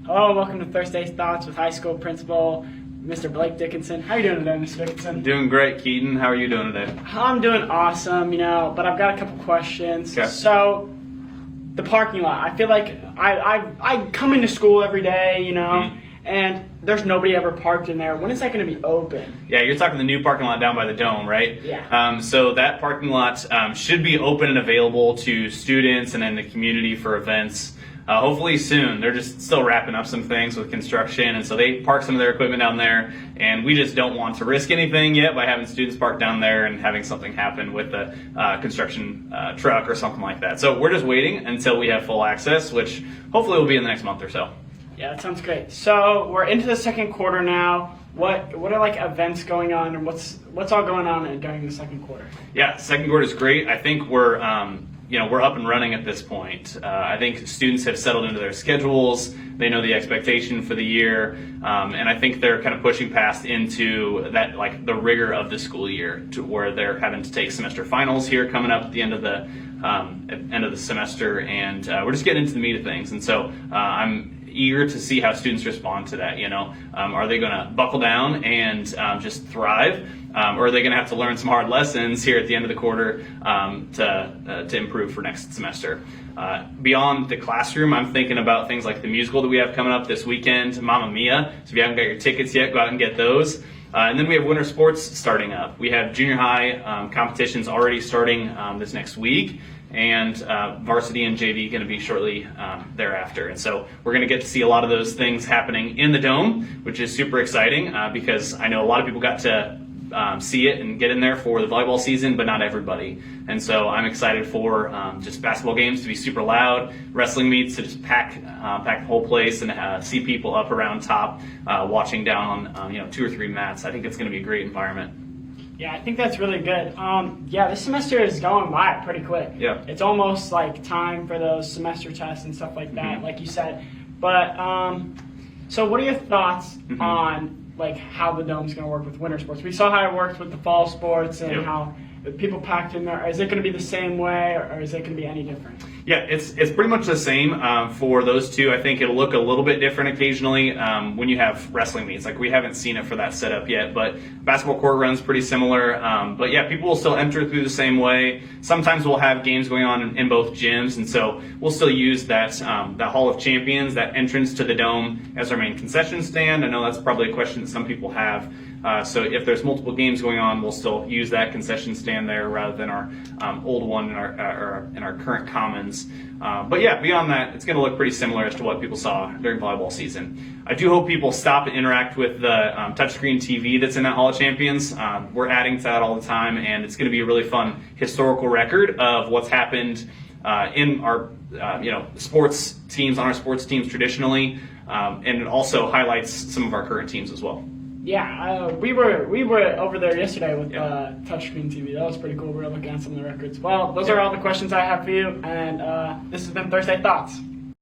Hello, welcome to Thursday's Thoughts with high school principal Mr. Blake Dickinson. How are you doing today, Mr. Dickinson? Doing great, Keaton. How are you doing today? I'm doing awesome, but I've got a couple questions. Okay. So, the parking lot. I feel like I come into school every day, and there's nobody ever parked in there. When is that going to be open? Yeah, you're talking the new parking lot down by the Dome, right? Yeah. So that parking lot should be open and available to students and in the community for events. Hopefully soon. They're just still wrapping up some things with construction, and so they park some of their equipment down there, and we just don't want to risk anything yet by having students park down there and having something happen with the construction truck or something like that. So we're just waiting until we have full access, which hopefully will be in the next month or so. Yeah, that sounds great. So we're into the second quarter now. What are like events going on, and what's all going on during the second quarter? Yeah, second quarter is great. I think we're up and running at this point. I think students have settled into their schedules. They know the expectation for the year, and I think they're kind of pushing past into that, like the rigor of the school year, to where they're having to take semester finals here coming up at the end of the semester, and we're just getting into the meat of things. And so I'm eager to see how students respond to that. Are they going to buckle down and just thrive, or are they going to have to learn some hard lessons here at the end of the quarter to improve for next semester? Beyond the classroom, I'm thinking about things like the musical that we have coming up this weekend, Mamma Mia. So if you haven't got your tickets yet, go out and get those. And then we have winter sports starting up. We have junior high competitions already starting this next week, and varsity and JV going to be shortly thereafter. And so we're going to get to see a lot of those things happening in the Dome, which is super exciting because I know a lot of people got to see it and get in there for the volleyball season, but not everybody. And so I'm excited for just basketball games to be super loud, wrestling meets to just pack the whole place, and see people up around top watching down on 2 or 3 mats. I think it's going to be a great environment. Yeah, I think that's really good. This semester is going by pretty quick. Yeah. It's almost like time for those semester tests and stuff like that, like you said. But so what are your thoughts on like how the Dome's going to work with winter sports? We saw how it worked with the fall sports and how people packed in there. Is it going to be the same way, or is it going to be any different? Yeah, it's pretty much the same for those two. I think it'll look a little bit different occasionally when you have wrestling meets. Like, we haven't seen it for that setup yet, but basketball court runs pretty similar. But yeah, people will still enter through the same way. Sometimes we'll have games going on in both gyms, and so we'll still use that Hall of Champions, that entrance to the Dome, as our main concession stand. I know that's probably a question that some people have. So if there's multiple games going on, we'll still use that concession stand there rather than our old one in our current commons. But yeah, beyond that, it's going to look pretty similar as to what people saw during volleyball season. I do hope people stop and interact with the touchscreen TV that's in that Hall of Champions. We're adding to that all the time, and it's going to be a really fun historical record of what's happened in our sports teams, on our sports teams traditionally, and it also highlights some of our current teams as well. Yeah, we were over there yesterday with touchscreen TV. That was pretty cool. We were looking at some of the records. Well, those are all the questions I have for you, and this has been Thursday Thoughts.